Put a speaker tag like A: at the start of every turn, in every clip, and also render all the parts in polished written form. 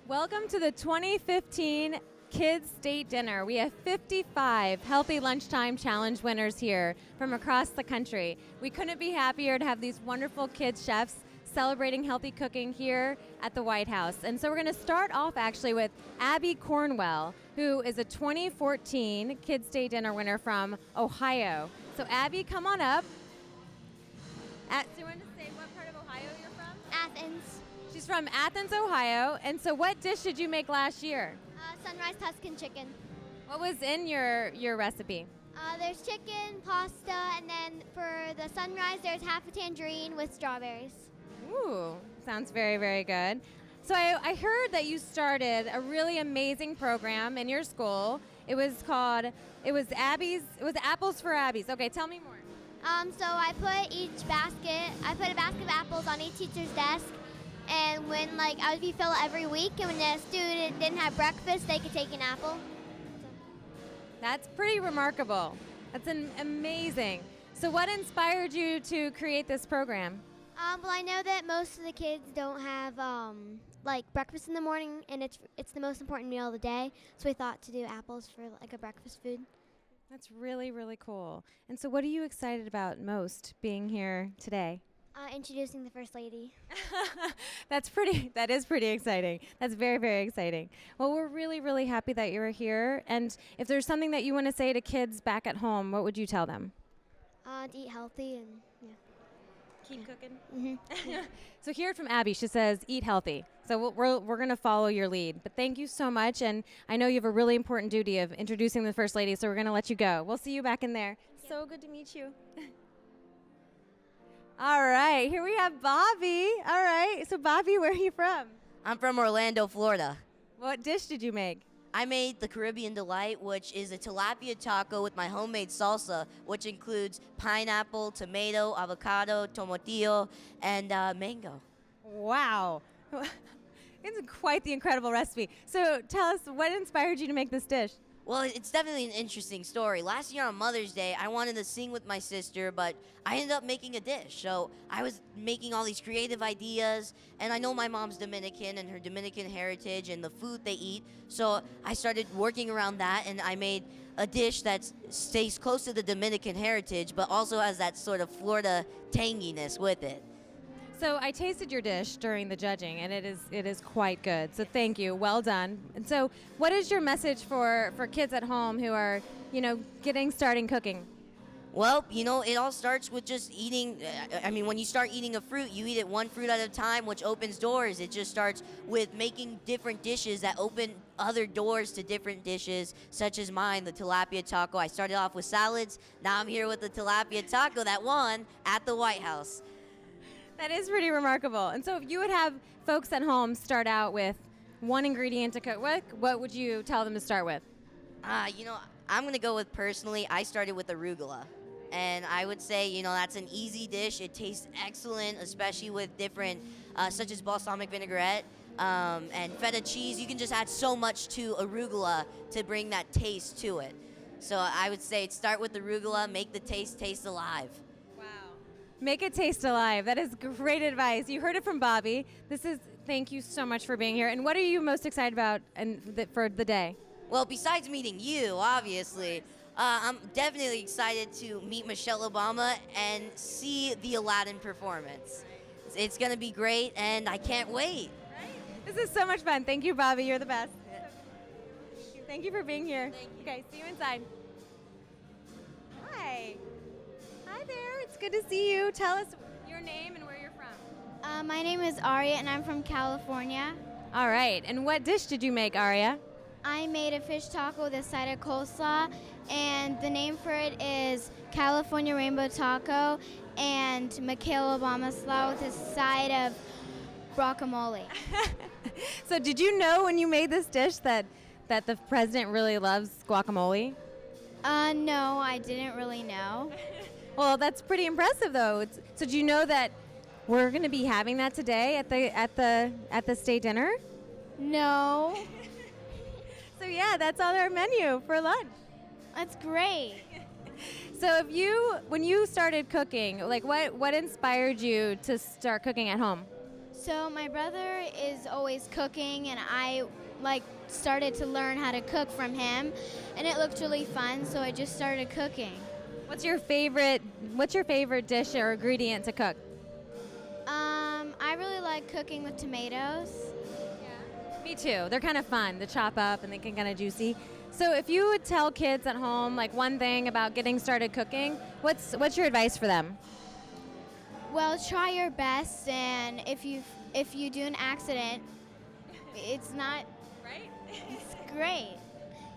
A: Welcome to the 2015 Kids State Dinner. We have 55 Healthy Lunchtime Challenge winners here from across the country. We couldn't be happier to have these wonderful kids chefs celebrating healthy cooking here at the White House. And so we're going to start off actually with Abby Cornwell, who is a 2014 Kids State Dinner winner from Ohio. So Abby, come on up. So you want to say what part of Ohio you're from?
B: Athens.
A: She's from Athens, Ohio. And so what dish did you make last year?
B: Sunrise Tuscan chicken.
A: What was in your recipe?
B: There's chicken, pasta, and then for the sunrise, there's half a tangerine with strawberries.
A: Ooh, sounds very, very good. So I heard that you started a really amazing program in your school. It was Apples for Abby's. Okay, tell me more.
B: So I put a basket of apples on each teacher's desk, and when I would be filled every week, and when a student didn't have breakfast, they could take an apple.
A: That's pretty remarkable. That's amazing. So what inspired you to create this program?
B: Well, I know that most of the kids don't have breakfast in the morning, and it's the most important meal of the day. So we thought to do apples for a breakfast food.
A: That's really, really cool. And so what are you excited about most being here today?
B: Introducing the First Lady.
A: That is pretty exciting. That's very, very exciting. Well, we're really, really happy that you were here. And if there's something that you want to say to kids back at home, what would you tell them?
B: To eat healthy and
A: keep cooking.
B: Mm-hmm.
A: So hear it from Abby. She says, eat healthy. So we're going to follow your lead. But thank you so much. And I know you have a really important duty of introducing the First Lady, so we're going to let you go. We'll see you back in there. So good to meet you. All right, here we have Bobby. All right, so Bobby, where are you from?
C: I'm from Orlando, Florida.
A: What dish did you make?
C: I made the Caribbean Delight, which is a tilapia taco with my homemade salsa, which includes pineapple, tomato, avocado, tomatillo, and mango.
A: Wow. It's quite the incredible recipe. So tell us, what inspired you to make this dish?
C: Well, it's definitely an interesting story. Last year on Mother's Day, I wanted to sing with my sister, but I ended up making a dish. So I was making all these creative ideas, and I know my mom's Dominican and her Dominican heritage and the food they eat. So I started working around that, and I made a dish that stays close to the Dominican heritage, but also has that sort of Florida tanginess with it.
A: So I tasted your dish during the judging, and it is quite good. So thank you. Well done. And so what is your message for kids at home who are, starting cooking?
C: Well, it all starts with just eating. When you start eating a fruit, you eat it one fruit at a time, which opens doors. It just starts with making different dishes that open other doors to different dishes, such as mine, the tilapia taco. I started off with salads. Now I'm here with the tilapia taco that won at the White House.
A: That is pretty remarkable. And so if you would have folks at home start out with one ingredient to cook with, what would you tell them to start with?
C: I'm going to go with, personally, I started with arugula. And I would say, that's an easy dish. It tastes excellent, especially with different, such as balsamic vinaigrette and feta cheese. You can just add so much to arugula to bring that taste to it. So I would say start with arugula, make the taste alive.
A: Make it taste alive. That is great advice. You heard it from Bobby. Thank you so much for being here. And what are you most excited about for the day?
C: Well, besides meeting you, obviously, I'm definitely excited to meet Michelle Obama and see the Aladdin performance. It's going to be great, and I can't wait.
A: Right? This is so much fun. Thank you, Bobby. You're the best. Thank you for being here.
C: Thank you.
A: Okay, see you inside. Hi. Hi there. It's good to see you. Tell us your name and where you're from.
B: My name is Aria, and I'm from California.
A: All right. And what dish did you make, Aria?
B: I made a fish taco with a side of coleslaw, and the name for it is California Rainbow Taco and Michelle Obama slaw with a side of guacamole.
A: So did you know when you made this dish that the president really loves guacamole?
B: No, I didn't really know.
A: Well, that's pretty impressive, though. So do you know that we're going to be having that today at the state dinner?
B: No.
A: So yeah, that's on our menu for lunch.
B: That's great.
A: So when you started cooking, what inspired you to start cooking at home?
B: So my brother is always cooking, and I like started to learn how to cook from him, and it looked really fun. So I just started cooking.
A: What's your favorite dish or ingredient to cook?
B: I really like cooking with tomatoes.
A: Me too. They're kind of fun to chop up and they can kind of juicy. So if you would tell kids at home like one thing about getting started cooking, what's your advice for them?
B: Well, try your best, and if you do an accident, it's not
A: Right?
B: it's great.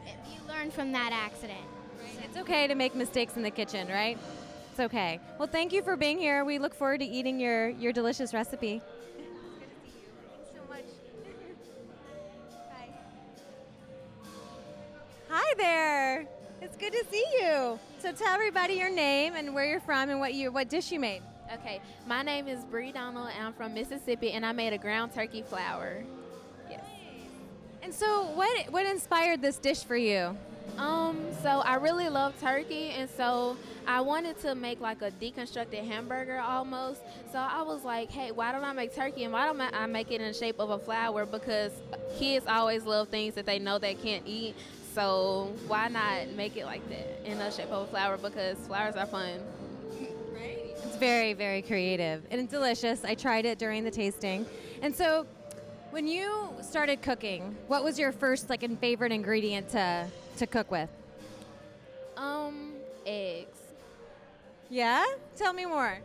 B: You learn from that accident.
A: It's okay to make mistakes in the kitchen, right? It's okay. Well, thank you for being here. We look forward to eating your delicious recipe. Hi there. It's good to see you. So tell everybody your name and where you're from and what dish you made.
D: Okay, my name is Bree Donald, and I'm from Mississippi, and I made a ground turkey flour. Yes.
A: And so what inspired this dish for you?
D: So I really love turkey, and so I wanted to make like a deconstructed hamburger almost. So I was like, hey, why don't I make turkey, and why don't I make it in the shape of a flower? Because kids always love things that they know they can't eat. So why not make it like that in the shape of a flower? Because flowers are fun.
A: It's very, very creative and it's delicious. I tried it during the tasting. And so when you started cooking, what was your first like and favorite ingredient to cook with?
D: Eggs.
A: Yeah? Tell me more.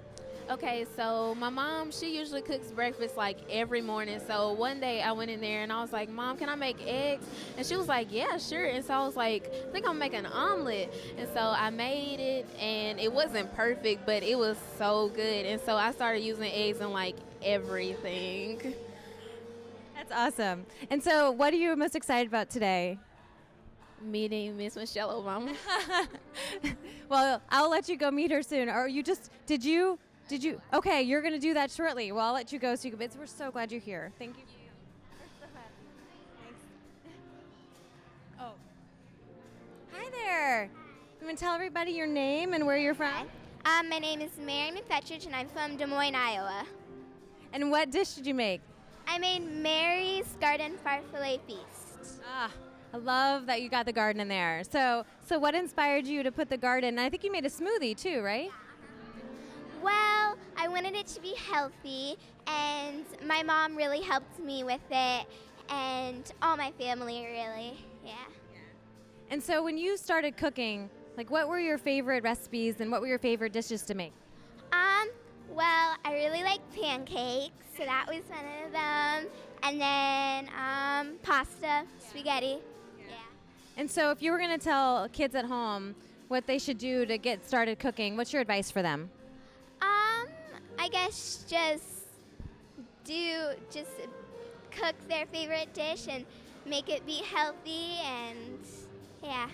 D: Okay, so my mom, she usually cooks breakfast like every morning. So one day I went in there and I was like, Mom, can I make eggs? And she was like, yeah, sure. And so I was like, I think I'm making an omelet. And so I made it, and it wasn't perfect, but it was so good. And so I started using eggs in like everything.
A: That's awesome. And so what are you most excited about today?
D: Meeting Miss Michelle Obama.
A: Well, I'll let you go meet her soon. Or did you? Okay, you're going to do that shortly. Well, I'll let you go so you can, we're so glad you're here. Thank you. Oh. Hi there. You want to tell everybody your name and where you're from?
E: My name is Mary McFetridge, and I'm from Des Moines, Iowa.
A: And what dish did you make?
E: I made Mary's Garden Farfalle Feast.
A: Ah, I love that you got the garden in there. So what inspired you to put the garden? I think you made a smoothie too, right?
E: Well, I wanted it to be healthy, and my mom really helped me with it, and all my family really, yeah.
A: And so when you started cooking, like what were your favorite recipes and what were your favorite dishes to make?
E: Well, I really like pancakes, so that was one of them, and then pasta, spaghetti, yeah.
A: And so if you were going to tell kids at home what they should do to get started cooking, what's your advice for them?
E: I guess just cook their favorite dish and make it be healthy, and yeah.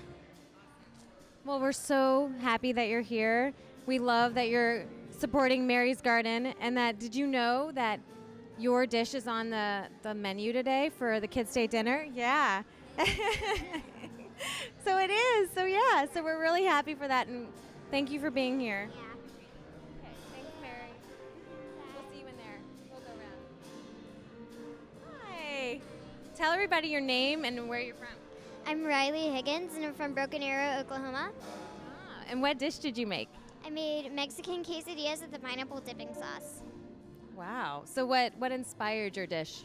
A: Well, we're so happy that you're here. We love that you're supporting Mary's Garden, and that did you know that your dish is on the menu today for the Kids State Dinner? Yeah. So it is. So yeah. So we're really happy for that, and thank you for being here.
E: Yeah.
A: Okay, thanks, Mary. We'll see you in there. We'll go around. Hi. Tell everybody your name and where you're from.
B: I'm Riley Higgins, and I'm from Broken Arrow, Oklahoma.
A: And what dish did you make?
B: I made Mexican quesadillas with the pineapple dipping sauce.
A: Wow. So what inspired your dish?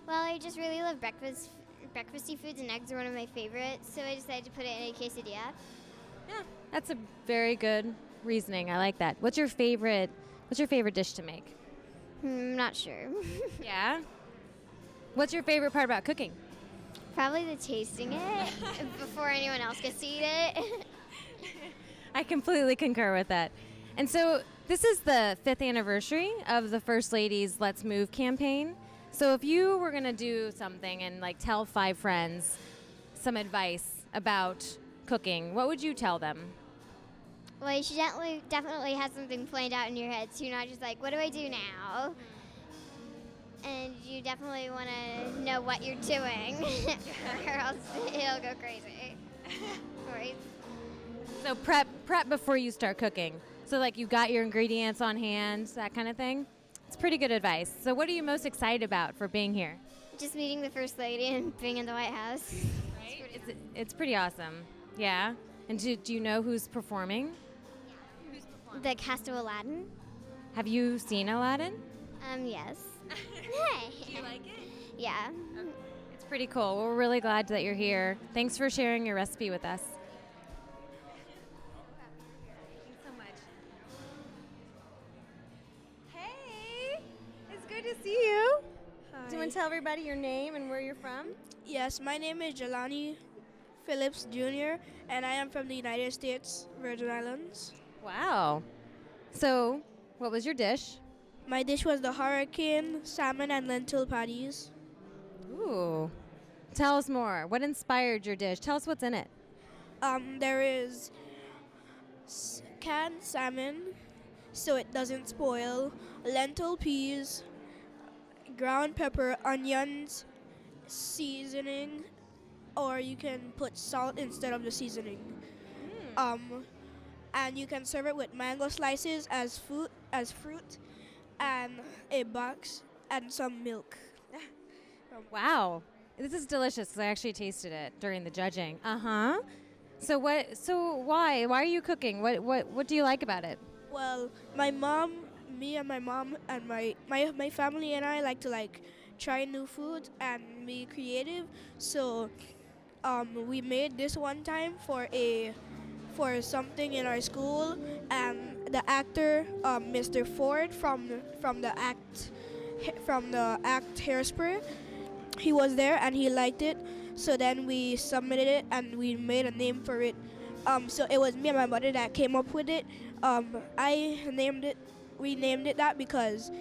B: Well, I just really love breakfasty foods, and eggs are one of my favorites, so I decided to put it in a quesadilla.
A: Yeah, that's a very good reasoning. I like that. What's your favorite dish to make?
B: Not sure.
A: Yeah. What's your favorite part about cooking?
B: Probably the tasting it before anyone else gets to eat it.
A: I completely concur with that. And so this is the 5th anniversary of the First Lady's Let's Move campaign. So if you were going to do something and like tell 5 friends some advice about cooking, what would you tell them?
B: Well, you should definitely have something planned out in your head, so you're not just like, what do I do now? And you definitely want to know what you're doing, or else it'll go crazy. Right?
A: So prep before you start cooking. So like you got your ingredients on hand, that kind of thing? It's pretty good advice. So what are you most excited about for being here?
B: Just meeting the First Lady and being in the White House.
A: Right? It's pretty awesome. Yeah. And do you know who's performing?
B: The cast of Aladdin.
A: Have you seen Aladdin?
B: Yes.
A: Do you like it?
B: Yeah.
A: It's pretty cool. We're really glad that you're here. Thanks for sharing your recipe with us. Thanks so much. Hey, it's good to see you. Do you want to tell everybody your name and where you're from?
F: Yes, my name is Jelani Phillips Jr., and I am from the United States Virgin Islands.
A: Wow. So, what was your dish?
F: My dish was the hurricane salmon and lentil patties.
A: Ooh. Tell us more. What inspired your dish? Tell us what's in it.
F: There is canned salmon, so it doesn't spoil, lentil peas, ground pepper, onions, seasoning, or you can put salt instead of the seasoning. And you can serve it with mango slices as fruit, and a box and some milk.
A: Wow. This is delicious because I actually tasted it during the judging. Uh-huh. So why are you cooking? What do you like about it?
F: Well, my mom and my family and I like to try new food and be creative. So we made this one time for something in our school, and the actor Mr. Ford from the act Hairspray, he was there and he liked it. So then we submitted it and we made a name for it. So it was me and my mother that came up with it. We named it that because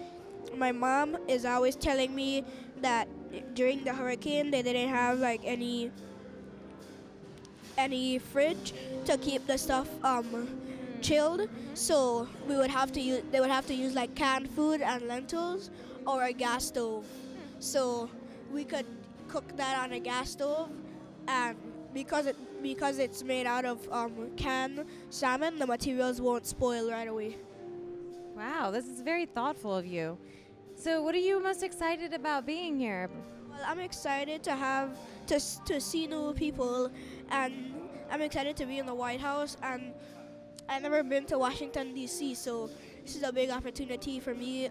F: my mom is always telling me that during the hurricane they didn't have any fridge to keep the stuff chilled, so they would have to use canned food and lentils or a gas stove. So we could cook that on a gas stove, and because it's made out of canned salmon, the materials won't spoil right away.
A: Wow, this is very thoughtful of you. So what are you most excited about being here?
F: Well, I'm excited to see new people, and I'm excited to be in the White House, and I've never been to Washington, D.C., so this is a big opportunity for me.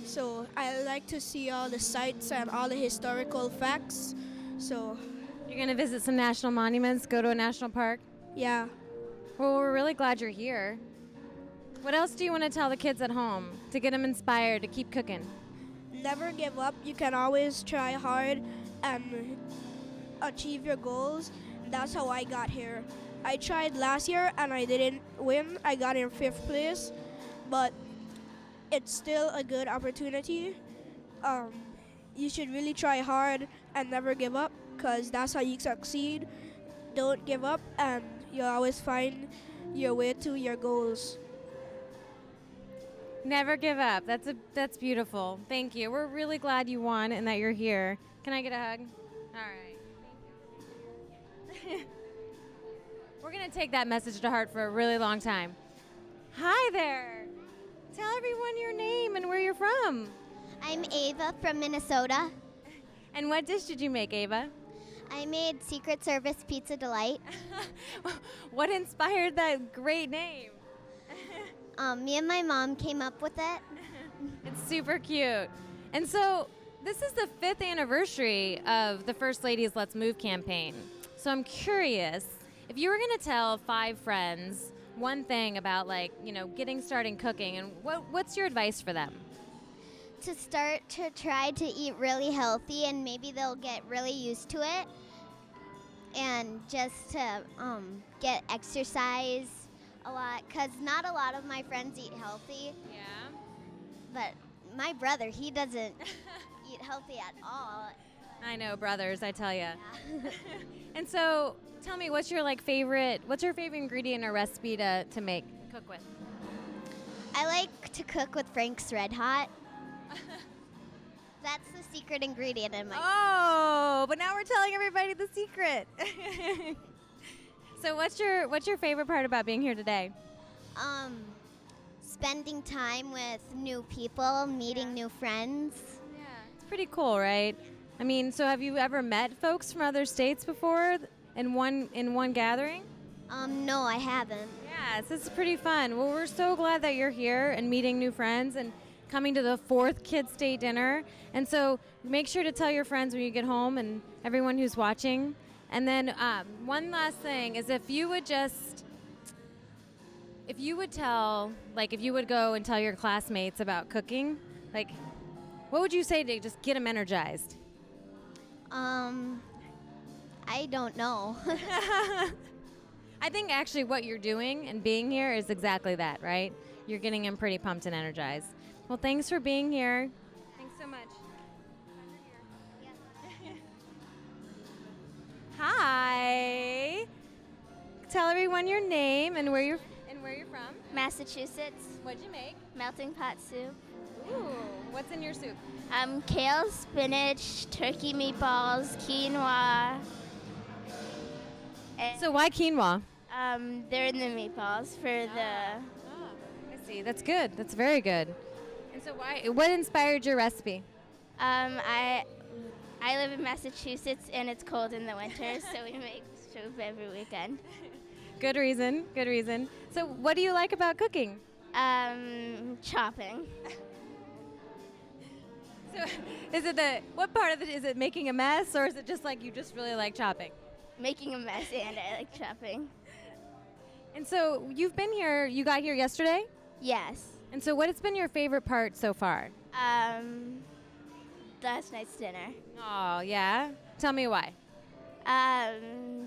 F: So I like to see all the sites and all the historical facts. So
A: You're going to visit some national monuments, go to a national park?
F: yeah.
A: Well, we're really glad you're here. What else do you want to tell the kids at home to get them inspired to keep cooking?
F: Never give up. You can always try hard and achieve your goals. That's how I got here. I tried last year and I didn't win. I got in 5th place, but it's still a good opportunity. You should really try hard and never give up, because that's how you succeed. Don't give up, and you'll always find your way to your goals.
A: Never give up. That's beautiful. Thank you. We're really glad you won and that you're here. Can I get a hug? All right. Thank you. We're going to take that message to heart for a really long time. Hi there. Tell everyone your name and where you're from.
B: I'm Ava from Minnesota.
A: And what dish did you make, Ava?
B: I made Secret Service Pizza Delight.
A: What inspired that great name?
B: Me and my mom came up with it.
A: It's super cute. And so this is the 5th anniversary of the First Lady's Let's Move campaign. So I'm curious, if you were going to tell 5 friends one thing about getting started cooking, and what's your advice for them?
B: To start to try to eat really healthy, and maybe they'll get really used to it. And just to get exercise a lot, because not a lot of my friends eat healthy.
A: Yeah.
B: But my brother, he doesn't eat healthy at all.
A: I know, brothers, I tell you.
B: Yeah.
A: And so tell me, what's your favorite ingredient or recipe to cook with?
B: I like to cook with Frank's Red Hot. That's the secret ingredient in my.
A: Oh, but now we're telling everybody the secret. So what's your favorite part about being here today?
E: spending time with new people, meeting new friends.
A: Yeah, it's pretty cool, right? I mean, so have you ever met folks from other states before in one gathering?
E: No, I haven't.
A: Yes, this is pretty fun. Well, we're so glad that you're here and meeting new friends and coming to the 4th Kids State Dinner. And so make sure to tell your friends when you get home and everyone who's watching. And then one last thing is if you would go and tell your classmates about cooking, like, what would you say to just get them energized?
E: I don't know.
A: I think actually what you're doing and being here is exactly that, right? You're getting them pretty pumped and energized. Well, thanks for being here. Thanks so much. Hi. Tell everyone your name and where you're from.
E: Massachusetts,
A: What'd you make?
E: melting pot soup.
A: Ooh, what's in your soup?
E: Kale, spinach, turkey meatballs, quinoa. And,
A: So why quinoa?
E: they're in the meatballs for the.
A: I see. That's good. That's very good. And so what inspired your recipe?
E: I live in Massachusetts and it's cold in the winter, so we make soup every weekend.
A: Good reason. Good reason. So what do you like about cooking?
E: Chopping.
A: So is what part of it is it making a mess or is it just like you just really like chopping?
E: Making a mess and I like chopping.
A: And so you've been here, you got here yesterday?
E: Yes.
A: And so what has been your favorite part so far?
E: Last night's dinner.
A: Oh, yeah? Tell me why.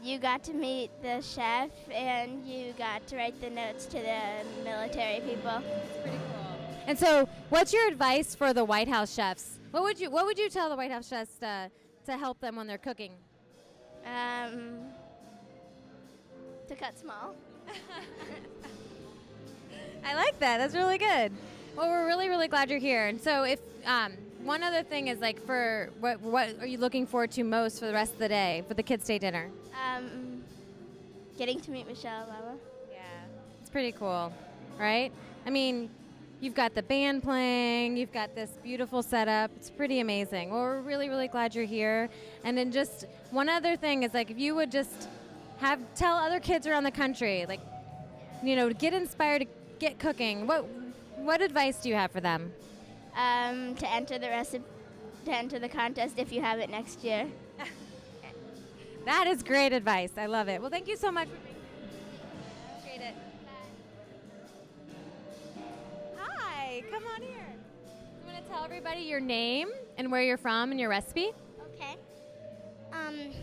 E: You got to meet the chef and you got to write the notes to the military people.
A: Pretty cool. And so what's your advice for the White House chefs? What would you tell the White House chefs to help them when they're cooking?
E: To cut small.
A: I like that. That's really good. Well, we're really, really glad you're here. And so if one other thing is like for what are you looking forward to most for the rest of the day for the Kids Day dinner?
E: Getting to meet Michelle Obama.
A: Yeah. It's pretty cool, right? I mean, you've got the band playing, you've got this beautiful setup. It's pretty amazing. Well, we're really, really glad you're here. And then just one other thing is like if you would just tell other kids around the country, like, you know, to get inspired to get cooking. What advice do you have for them?
E: To enter the contest if you have it next year.
A: That is great advice. I love it. Well, thank you so much for being here. Appreciate it. Hi, come on here. You want to tell everybody your name and where you're from and your recipe?
B: Okay. I'm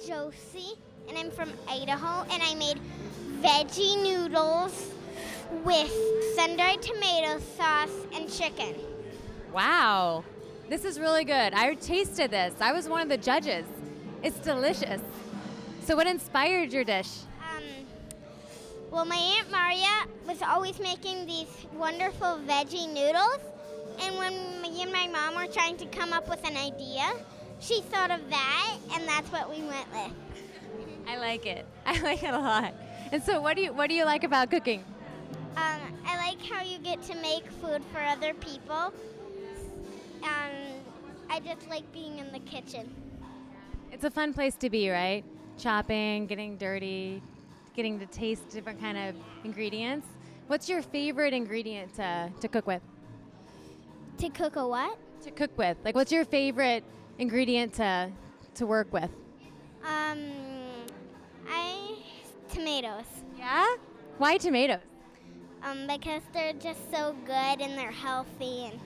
B: Josie, and I'm from Idaho, and I made veggie noodles with sun-dried tomato sauce and chicken.
A: Wow. This is really good. I tasted this. I was one of the judges. It's delicious. So what inspired your dish?
B: Well, my Aunt Maria was always making these wonderful veggie noodles, and when me and my mom were trying to come up with an idea, she thought of that, and that's what we went with.
A: I like it. I like it a lot. And so what do you like about cooking?
B: I like how you get to make food for other people. I just like being in the kitchen.
A: It's a fun place to be, right? Chopping, getting dirty, getting to taste different kind of ingredients. What's your favorite ingredient to cook with?
B: To cook a what?
A: To cook with. Like, what's your favorite ingredient to work with?
B: Tomatoes.
A: Yeah? Why tomatoes?
B: Because they're just so good and they're healthy. And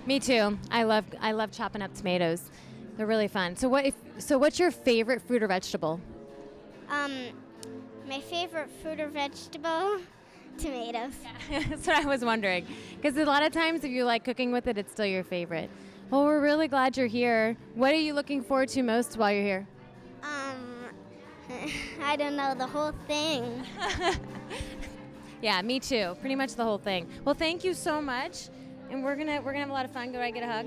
A: Me too. I love chopping up tomatoes. They're really fun. So what's your favorite fruit or vegetable?
B: my favorite fruit or vegetable, tomatoes.
A: That's what I was wondering. Because a lot of times if you like cooking with it, it's still your favorite. Well, we're really glad you're here. What are you looking forward to most while you're here?
B: I don't know, the whole thing.
A: Yeah, me too. Pretty much the whole thing. Well, thank you so much. And we're gonna have a lot of fun. Go I get a hug?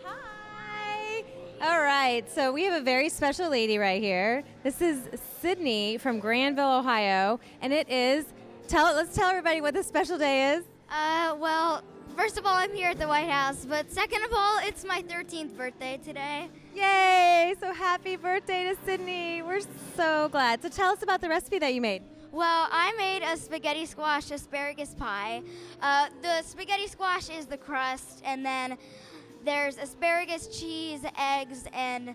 A: Hi. All right. So we have a very special lady right here. This is Sydney from Granville, Ohio, and it is, let's tell everybody what this special day is.
B: Well, first of all, I'm here at the White House, but second of all, it's my 13th birthday today.
A: Yay! So happy birthday to Sydney. We're so glad. So tell us about the recipe that you made.
B: Well, I made a spaghetti squash asparagus pie. The spaghetti squash is the crust, and then there's asparagus, cheese, eggs, and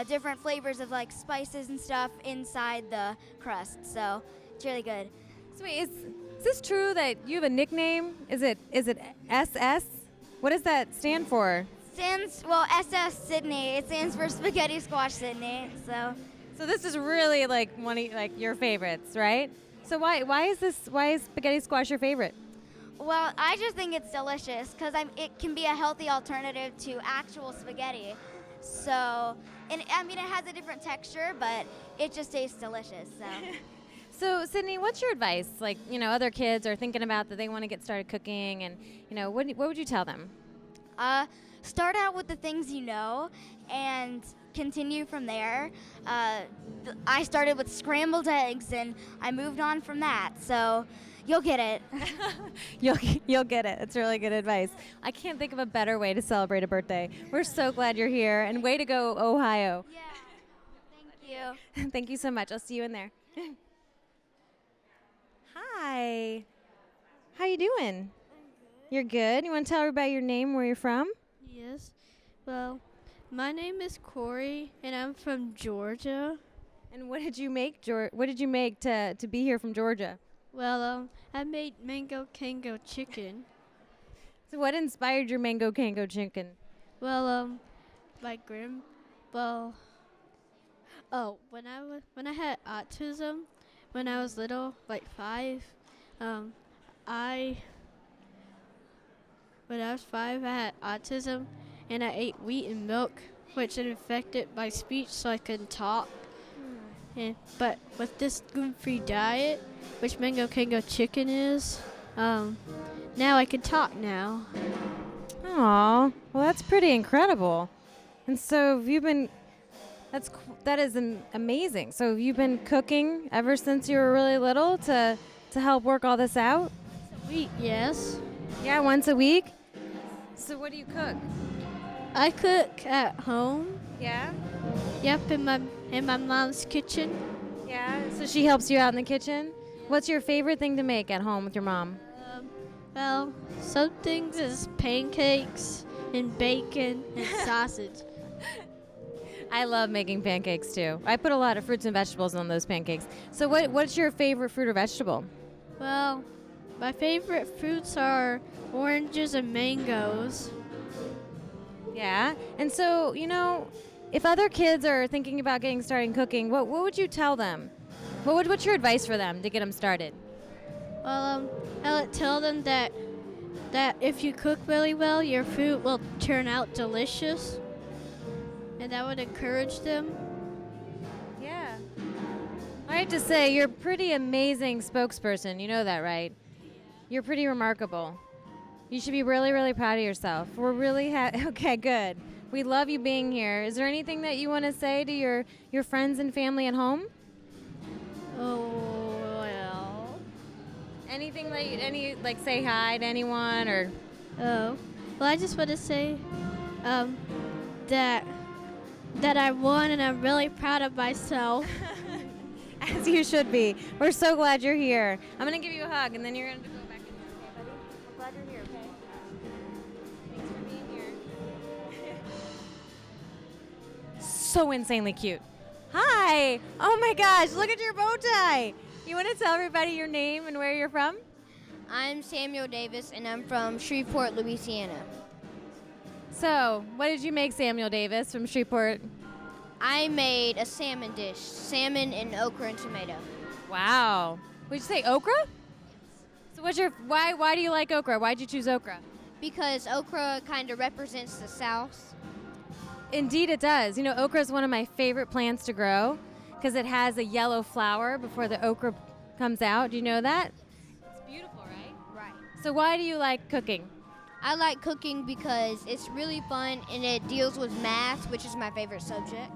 B: different flavors of like spices and stuff inside the crust. So it's really good.
A: So wait, is this true that you have a nickname? Is it SS? What does that stand for?
B: SS Sydney. It stands for Spaghetti Squash Sydney.
A: So this is really like one of like your favorites, right? So why is spaghetti squash your favorite?
B: Well, I just think it's delicious because it can be a healthy alternative to actual spaghetti. So, and I mean, it has a different texture, but it just tastes delicious. So.
A: So Sydney, what's your advice? Like, other kids are thinking about that they want to get started cooking, and what would you tell them?
B: Start out with the things you know and continue from there. I started with scrambled eggs and I moved on from that, so you'll get it.
A: You'll get it. It's really good advice. I can't think of a better way to celebrate a birthday. We're so glad you're here, and way to go, Ohio.
B: Yeah, thank you.
A: Thank you so much. I'll see you in there. Hi. How you doing? You're good. You want to tell everybody your name, where you're from?
G: Yes. Well, my name is Corey, and I'm from Georgia.
A: And what did you make, What did you make to be here from Georgia?
G: Well, I made mango kango chicken.
A: So what inspired your mango kango chicken?
G: Well, my when I had autism, when I was little, like 5, when I was 5, I had autism, and I ate wheat and milk, which affected my speech, so I couldn't talk. But with this gluten-free diet, which mango kango chicken is, now I can talk now.
A: Aw, well that's pretty incredible. And so that is amazing. So you've been cooking ever since you were really little to help work all this out?
G: Wheat, yes.
A: Yeah, once a week? So what do you cook?
G: I cook at home.
A: Yeah?
G: Yep, in my mom's kitchen.
A: Yeah, so she helps you out in the kitchen? What's your favorite thing to make at home with your mom?
G: Well, some things is pancakes and bacon and sausage.
A: I love making pancakes too. I put a lot of fruits and vegetables on those pancakes. So what's your favorite fruit or vegetable?
G: Well, my favorite fruits are oranges and mangoes.
A: Yeah, and so, if other kids are thinking about getting started cooking, what would you tell them? What's your advice for them to get them started?
G: Well, I would tell them that if you cook really well, your food will turn out delicious, and that would encourage them.
A: Yeah. I have to say, you're a pretty amazing spokesperson. You know that, right? You're pretty remarkable. You should be really, really proud of yourself. We're really okay, good. We love you being here. Is there anything that you want to say to your friends and family at home?
G: Oh, well.
A: Anything like say hi to anyone or?
G: Oh, well, I just want to say that I won and I'm really proud of myself.
A: As you should be. We're so glad you're here. I'm going to give you a hug and then you're going to go back in there, okay, buddy? I'm glad you're here, okay? Thanks for being here. So insanely cute. Hi. Oh my gosh, look at your bow tie. You want to tell everybody your name and where you're from?
B: I'm Samuel Davis, and I'm from Shreveport, Louisiana.
A: So, what did you make, Samuel Davis from Shreveport?
B: I made a salmon dish, salmon and okra and tomato.
A: Wow. Would you say okra? So why do you like okra? Why'd you choose okra?
B: Because okra kind of represents the South.
A: Indeed it does. Okra is one of my favorite plants to grow because it has a yellow flower before the okra comes out. Do you know that? It's beautiful, right?
B: Right.
A: So why do you like cooking?
B: I like cooking because it's really fun and it deals with math, which is my favorite subject.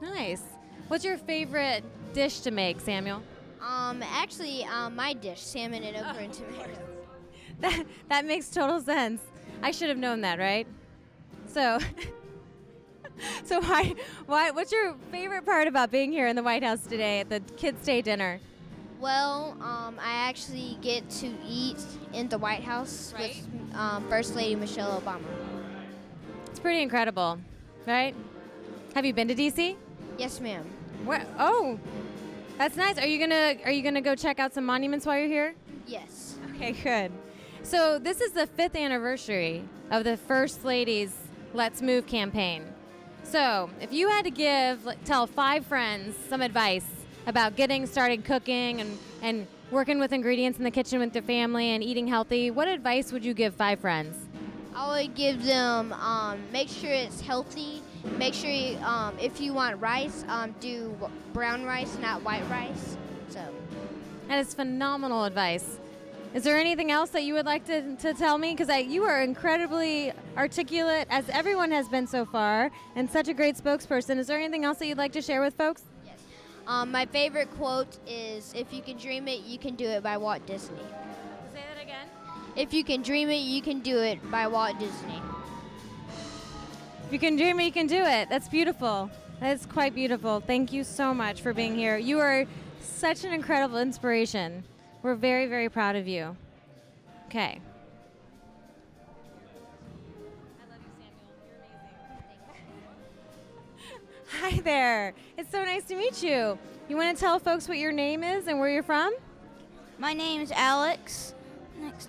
A: Nice. What's your favorite dish to make, Samuel?
B: Actually, my dish, salmon and okra and tomatoes.
A: That makes total sense. I should have known that, right? So, so what's your favorite part about being here in the White House today at the Kids Day dinner?
B: Well, I actually get to eat in the White House
A: Right.
B: with First Lady Michelle Obama.
A: It's pretty incredible, right? Have you been to DC?
B: Yes, ma'am.
A: Where? Oh, that's nice. Are you gonna go check out some monuments while you're here?
B: Yes.
A: Okay, good. So this is the 5th anniversary of the First Lady's Let's Move campaign. So if you had to tell 5 friends some advice about getting started cooking and working with ingredients in the kitchen with their family and eating healthy, what advice would you give 5 friends?
B: I would give them make sure it's healthy. Make sure you, if you want rice, do brown rice, not white rice. So.
A: That is phenomenal advice. Is there anything else that you would like to tell me? Because you are incredibly articulate, as everyone has been so far, and such a great spokesperson. Is there anything else that you'd like to share with folks?
B: Yes. My favorite quote is, "If you can dream it, you can do it," by Walt Disney.
A: Say that again.
B: If you can dream it, you can do it, by Walt Disney.
A: If you can dream it, you can do it. That's beautiful. That is quite beautiful. Thank you so much for being here. You are such an incredible inspiration. We're very, very proud of you. Okay. I love you, Samuel. You're amazing. Hi there. It's so nice to meet you. You want to tell folks what your name is and where you're from?
H: My name is Alex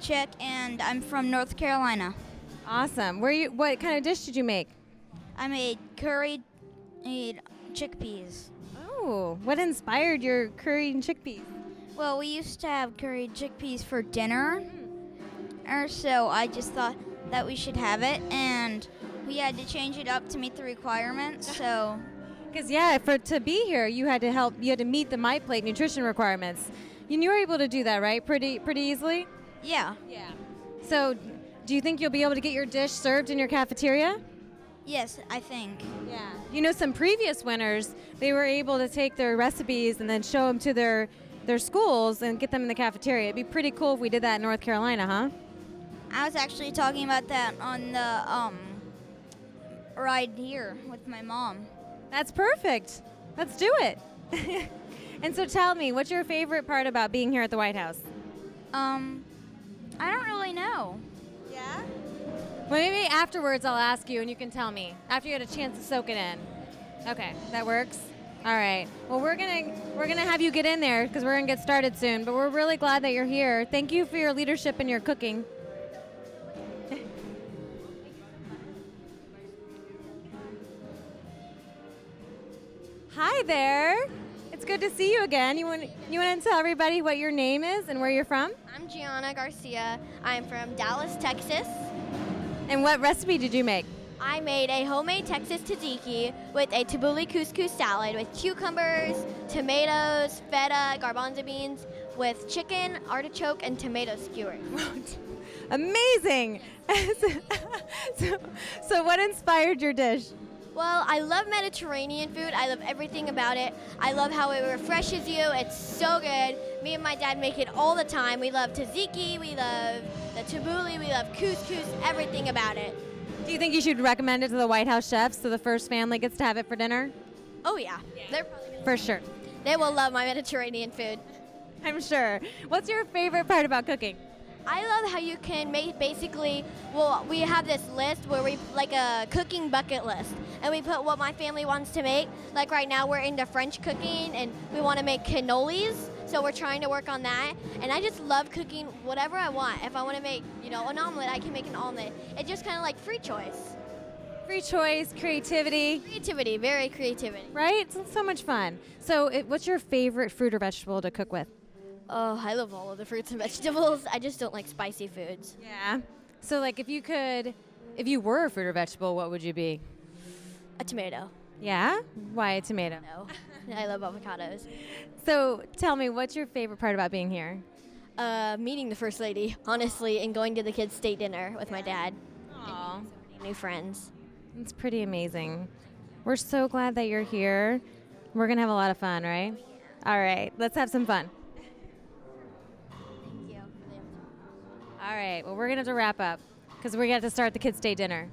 H: Chick, and I'm from North Carolina.
A: Awesome. What kind of dish did you make?
H: I made curried chickpeas.
A: Oh, what inspired your curry and chickpeas?
H: Well, we used to have curried chickpeas for dinner, or so I just thought that we should have it, and we had to change it up to meet the requirements. So,
A: Because to be here, you had to meet the My Plate nutrition requirements. And you were able to do that, right? Pretty easily.
H: yeah,
A: Yeah. So, do you think you'll be able to get your dish served in your cafeteria?
H: yes, I think.
A: Yeah. You know, some previous winners, they were able to take their recipes and then show them to their schools and get them in the cafeteria. It'd be pretty cool if we did that in North Carolina, huh?
H: I was actually talking about that on the ride here with my mom.
A: That's perfect. Let's do it. And so tell me, what's your favorite part about being here at the White House?
H: I don't really know.
A: Yeah? Well, maybe afterwards I'll ask you and you can tell me after you get a chance to soak it in. Okay, that works. All right. Well, we're gonna have you get in there because we're gonna get started soon. But we're really glad that you're here. Thank you for your leadership and your cooking. Hi there. It's good to see you again. You want to tell everybody what your name is and where you're from?
E: I'm Gianna Garcia. I'm from Dallas, Texas.
A: And what recipe did you make?
E: I made a homemade Texas tzatziki with a tabbouleh couscous salad with cucumbers, tomatoes, feta, garbanzo beans, with chicken, artichoke, and tomato skewers.
A: Amazing. So what inspired your dish?
E: Well, I love Mediterranean food. I love everything about it. I love how it refreshes you. It's so good. Me and my dad make it all the time. We love tzatziki, we love the tabbouleh, we love couscous, everything about it.
A: Do you think you should recommend it to the White House chefs so the first family gets to have it for dinner?
E: Oh yeah, they're probably gonna
A: For sure.
E: They will love my Mediterranean food.
A: I'm sure. What's your favorite part about cooking?
E: I love how you can make basically, well, we have this list where we, like a cooking bucket list, and we put what my family wants to make. Like right now we're into French cooking and we want to make cannolis, so we're trying to work on that. And I just love cooking whatever I want. If I want to make, an omelet, I can make an omelet. It's just kind of like free choice.
A: Free choice, creativity,
E: Creativity, very creativity.
A: right? It's so much fun. So what's your favorite fruit or vegetable to cook with?
E: Oh, I love all of the fruits and vegetables. I just don't like spicy foods.
A: Yeah. So like if you were a fruit or vegetable, what would you be?
E: A tomato.
A: Yeah? Why a tomato?
E: No, I love avocados.
A: So tell me, what's your favorite part about being here?
E: Meeting the First Lady, honestly, and going to the kids' state dinner with my dad.
A: Aw,
E: New friends.
A: it's pretty amazing. We're so glad that you're here. We're going to have a lot of fun, right? All right, let's have some fun.
E: Thank you.
A: All right, well, we're going to have to wrap up because we got to start the Kids Day dinner.